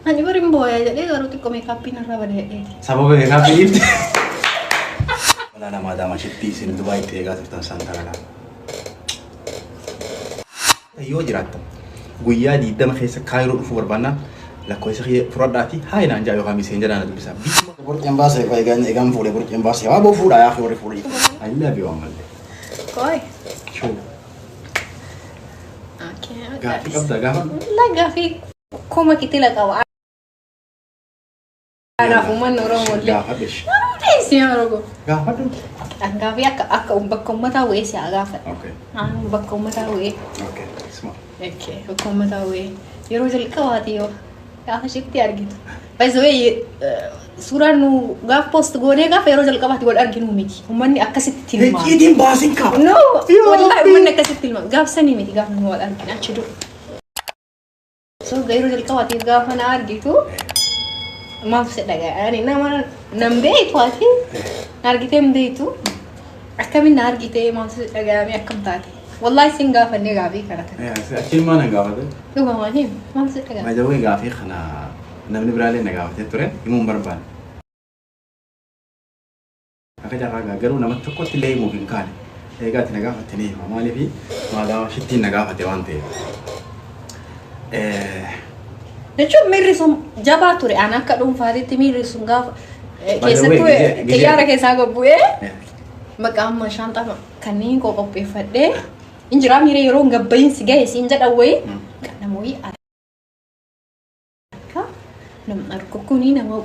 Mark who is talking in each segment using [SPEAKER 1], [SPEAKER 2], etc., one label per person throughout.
[SPEAKER 1] Ani baru membawa aja deh, baru tuh make-upin apa deh.
[SPEAKER 2] Sabab make-upin itu. Wala nama ada masjid sini Dubai itu ya kan Santara. Ayo jiratam. Guyya di dama khisa Cairo fu barbana la koisi prodati hay na njayo kami senjana na bisa. Port embase ko egam fule port embase wa bo fula ya khore fule. I love you amal.
[SPEAKER 1] Koi.
[SPEAKER 2] Show.
[SPEAKER 1] Okay.
[SPEAKER 2] Gafi kabda gafa.
[SPEAKER 1] La gafi. Como kita lah kau? Ada uman orang boleh.
[SPEAKER 2] Gafa bish.
[SPEAKER 1] Ada sih orang.
[SPEAKER 2] Gafa tu.
[SPEAKER 1] Gafi aku umbak kau mata we sih gafa.
[SPEAKER 2] Okay.
[SPEAKER 1] Umbak kau mata we.
[SPEAKER 2] Okay. Smart.
[SPEAKER 1] Okay. Kau mata we. Yoro jadi kau hati yo. Gafa sih tiar gitu. By the way, surah nu gaf post gone gaf yoro jadi kau hati gol argin umiki. Uman ni akasih tilma.
[SPEAKER 2] Ini dia bahasin kau.
[SPEAKER 1] No. Wallahi uman ni akasih tilma. Gaf sani miti gaf nu gol argin. Acuh. So gayro jadi kau hati gaf na argin tu. Maaf saya dah. Ani nama nambe itu aja. Nargite nambe itu. Akamin nargite maaf saya dah. Kami akam tadi. Wallahi singa fane gavi karata.
[SPEAKER 2] Ya, akil mana gafa tu?
[SPEAKER 1] Tu gamani. Maaf saya dah.
[SPEAKER 2] ما جوي قافي خنا نبني برالي نقافة ترى يمون بربان أكيد أراجع قالوا نمت تقول تلاقي ممكن كان هي قالت نقافة تنيه ما لي في ما دام شتين نقافة توان تي
[SPEAKER 1] Nechuk mirisum jabaturi anak kadung fari timi mirisum gaf kesa tu kayara kesa go bue magam shanta kanin ko ko pe fadde injira mire yoro ngabayin siga sinja dawai kana moi ka nam arkukuni nama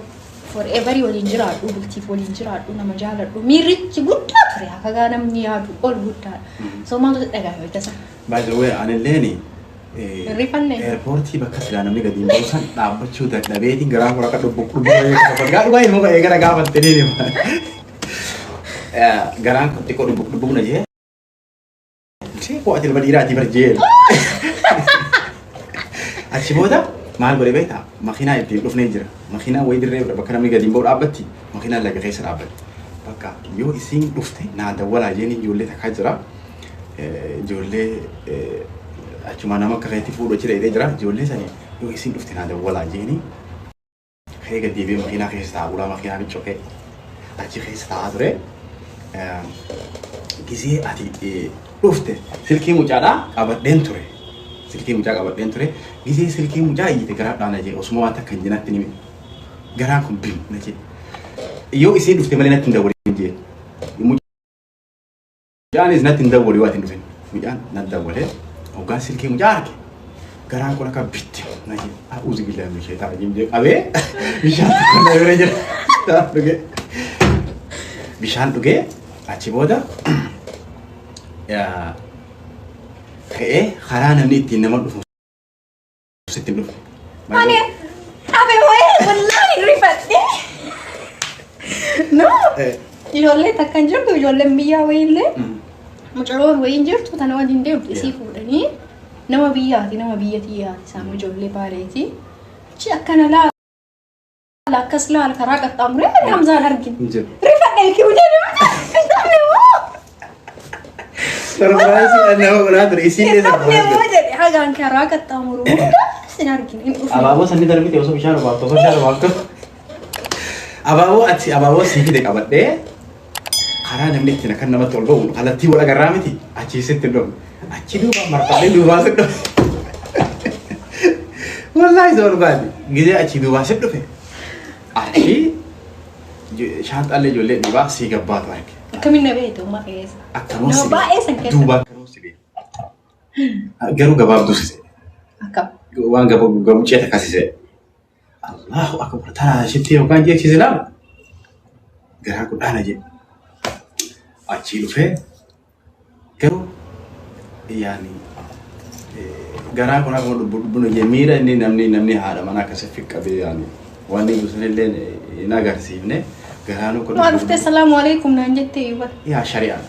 [SPEAKER 1] forever yolinjira du bulti folinjira du nama jala du mirichi gutta tare akaga nam niya du all gutta so ma daga hoita sa
[SPEAKER 2] by the way أنا ليني
[SPEAKER 1] Rifanne.
[SPEAKER 2] airport bakka silana mi gadi bosan dhaabachuu dadhabeetiin garaa kura ka dhubbu gaa dhugaa ilmoo ba'ee gara gaafattanii deema garaan kun xiqqoo dhubbu na jee ishee qo'ati ilma dhiiraatii barjee achi booda maal godhe beektaa makiinaa ittiin dhufnee jira makiinaa wayii dirree bakka namni gadi ba'u dhaabbatti makiinaa laga keessa dhaabbatti bakka yoo isiin dhufte naa dawwalaa jeeni ijoollee takkaa jira ijoollee Cuma nama kereta fudo ciri dia jerak jualnya sani. Yo isin uftin ada wala jeni. Kayak dia biar makina kayak setahu ulah makina ni coke. Aci kayak setahu re. Kisi ati ufte. Silki mucara abad dentro. Silki mucara abad dentro. Kisi silki mucara itu gerak dana je. Osmo ata kanjinat ni. Gerak kumpul naji. Yo isin ufte malah nanti dah boleh je. Mucara is nanti dah boleh watin ufin. Mucara nanti dah boleh. Oga silki mujaarke garaan kun akka bitti naji a'uuzu billahi min shaytaani rajiim je qabee bishaan kana yore jira dhuge bishaan dhuge achi booda yaa ka'ee karaa namni ittiin nama dhufu sitti dhufu
[SPEAKER 1] Mane abe wae wallahi rifatte no ijoollee takkan jirtu ijoolleen biyyaa wayiillee mucaloon wayin jirtu tana waliin deemtu isii fuudhanii nama biyyaati nama biyyatiyyaati isaan ijoollee baaleeti achi akkana laala akkas laala karaa qaxxaamuree hamzaan argin rifadhee kiu jedhama namni moo
[SPEAKER 2] sarbaasi nama kunaa ture isiin
[SPEAKER 1] namni moo jedhe hagaan karaa qaxxaamuru hunda sin argin hin dhufu
[SPEAKER 2] abaaboo sanni darbite osoo bishaan obaaftu osoo bishaan obaaftu abaaboo sii fide qabadhee Karena namni ittiin akka namatti ol ba'u kallattii wal agarraa miti achi sitti dhufu achi duuba marfadhee duubaa sit dhufe wallaahi isa barbaade gizee achi duubaa sit dhufe achi shaanxaallee ijoollee dhiibaa sii gabbaatu arge
[SPEAKER 1] akkamiin na beektu ummaa keessa
[SPEAKER 2] akkanoo
[SPEAKER 1] nama baay'ee san keessa
[SPEAKER 2] duuba akkanoo si beeku garuu gabaabduu si
[SPEAKER 1] akkam
[SPEAKER 2] waan gabuucee takkasisee Allahu akbar taraa shitti yookaan jeeksise lama garaa guddaana jedhe achi dhufe garuu yaani garaa kun akkuma dubbunu jemiira inni namni haadha mana akkasii fiqqabee yaani waan inni guusanillee hin agarsiifne garaan kun
[SPEAKER 1] maal dhuftee salaamu alaikum naan jettee yuuba
[SPEAKER 2] yaa shari'aa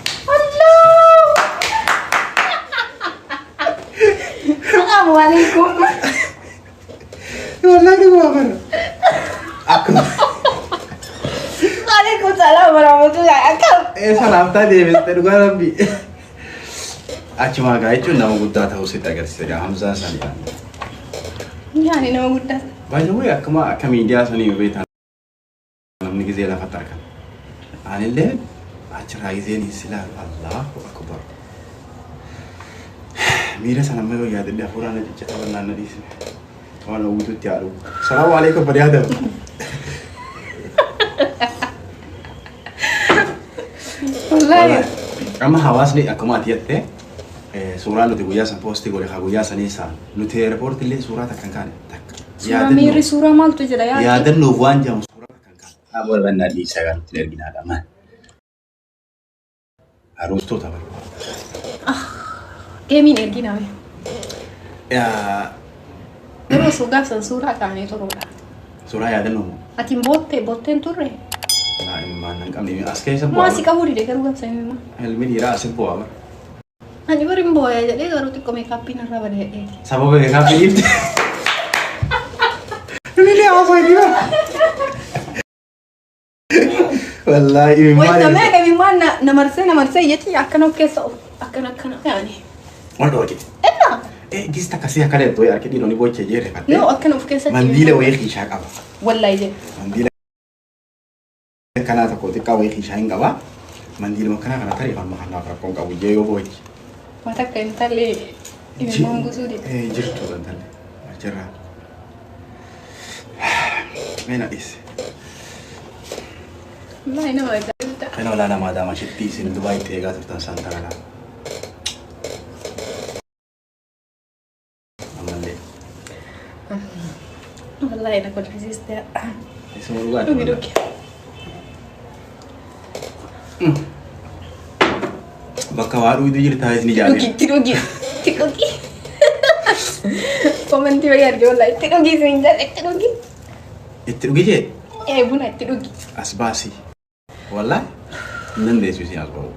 [SPEAKER 1] salaamu alaikum
[SPEAKER 2] wallahi gua mana aku
[SPEAKER 1] Waalaikumsalam warahmatullahi wabarakatuh.
[SPEAKER 2] Salam tadi Mr. Garabi. Cuma gaya itu nama gudda tahu sih tak agar Hamzah sani.
[SPEAKER 1] Ya, ini nama gudda.
[SPEAKER 2] By the way, akkuma media sanii beektan namni gizee lafa tarkan. Anillee achirraa gizeen silaa Allahu akbar. Miira sana amma yoo yaadadhe hafuuraan ajajjata bal'aan na dhiisne. Waan hawwituutti haadhu. Salaamu alaikum bari Adam.
[SPEAKER 1] Wallahi.
[SPEAKER 2] Amma hawaasni akkuma ati jettee suuraan nuti guyyaa san poostii godhe haa guyyaa sanii isaa nuti eerpoortii illee suuraa takkan kaane takka.
[SPEAKER 1] Suuraa miirri suuraa maaltu jira yaadde?
[SPEAKER 2] Yaadannoof waan jedhamu suuraa takkan kaane. Haa booda bannaa dhiisaa kan nuti erginaadha maal. Haroostota barbaada.
[SPEAKER 1] Geemiin erginaame. Yeroo suugaaf san suuraa kaanee turuudha.
[SPEAKER 2] Suuraa yaadannoo.
[SPEAKER 1] Atiin bootteen turre?
[SPEAKER 2] Naa immaan nan qabne as keessa bu'aa.
[SPEAKER 1] Maasii qabuu dide garuu gaafsan immoo.
[SPEAKER 2] Ilmi dhiiraa asin bu'aa bara.
[SPEAKER 1] Ani bari mbooya jedhee garuu xiqqoo meekaappiin irraa badee.
[SPEAKER 2] Sababa meekaappii dhiifte. Inni haasoo inni bara. Wallaahi immaan.
[SPEAKER 1] Wayita meeqa immaan na marsee jechi akkana of keessa akkana yaani.
[SPEAKER 2] Wal dhooqe.
[SPEAKER 1] Ennaa.
[SPEAKER 2] Gista akkasii akka leettoo harki dhiironni bochee jeerre fatte.
[SPEAKER 1] Yoo akkana of keessa
[SPEAKER 2] Mandiila wayii xiishaa qaba.
[SPEAKER 1] Wallaahi jedhe.
[SPEAKER 2] Mandiila kanaa tokko xiqqaa wayii xiishaa hin qaba. Mandiiluma kana tarii afaan makannaaf rakkoon qabu jee yoo bochi.
[SPEAKER 1] Mata akka intalli imimmaan gusuu dide.
[SPEAKER 2] Jirtu intalli. Jirraa. Meena dhiise.
[SPEAKER 1] Wallaahi nama ajaa'iba.
[SPEAKER 2] Kana walaa namaa daama shittii isin Dubaayitti eegaa turtan saanta kanaa. Ammallee.
[SPEAKER 1] Wallaahi na kolfisiiste.
[SPEAKER 2] Isuma dhugaadha.
[SPEAKER 1] Dhugi dhugi.
[SPEAKER 2] Bakka waa dhugitu jirtaa isin ijaaree.
[SPEAKER 1] Itti dhugi. Komentii wayii argee wallaahi itti dhugi isin jedhe itti dhugi.
[SPEAKER 2] Itti dhugi jee?
[SPEAKER 1] Buna itti dhugi.
[SPEAKER 2] As baasii. Wallaahi hin dandeessu isin as ba'u.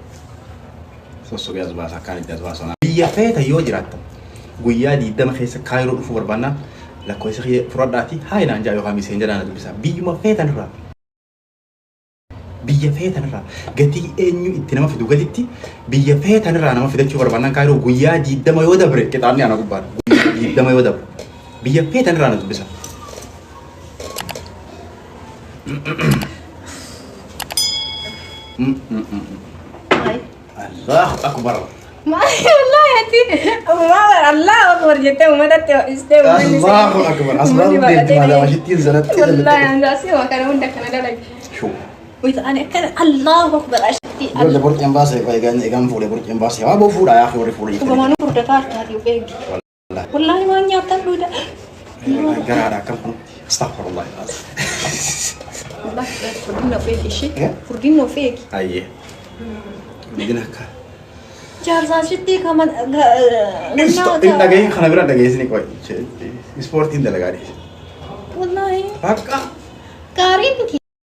[SPEAKER 2] Sossobee as baasa akkaan itti as baasona. Biyya feeta yoo jiraatta guyyaa 20 keessa Kaayiroo dhufuu barbaannaan lakkoofsa fudhadhaati haa inaan jaa yookaan miseen jedhaan dubbisa. Biyyuma feetan irraa. Biyya feetan irraa gatii eenyu itti nama fidu gatitti biyya feetan irraa nama fidachuu barbaannaan Kaayiroo guyyaa 20 yoo dabre qixaanni ana gubbaadha. Guyyaa 20 yoo dabre biyya feetan irraa na dubbisa. Allah akbar.
[SPEAKER 1] Wallahi ati Allah akbar jette umatatti istee
[SPEAKER 2] Allah akbar. Asbab binti madama shittiin zanatti.
[SPEAKER 1] Wallahi andaasi wa kana hunda kana dalagi.
[SPEAKER 2] Shoo.
[SPEAKER 1] Wita ani kana Allah akbar ashti.
[SPEAKER 2] Golle bort embassy ko egan fuudhe bort embassy. Waa boo fuudha yaa warri fuudhe.
[SPEAKER 1] Kuma nu furda taartaati ufeegi. Wallahi waan nyaatan duuda.
[SPEAKER 2] Garaadha akkam kun. Astaghfirullah.
[SPEAKER 1] Wallahi furdinna feegi shi. Furdinna feegi.
[SPEAKER 2] Ayyee. Furdina akka.
[SPEAKER 1] Jaarsaa shitti kama
[SPEAKER 2] Inni dhagahin kana bira dhageessini qoy. Ispoortiin dalagaadhi.
[SPEAKER 1] Wallahi.
[SPEAKER 2] Bakka.
[SPEAKER 1] Gaarii miti.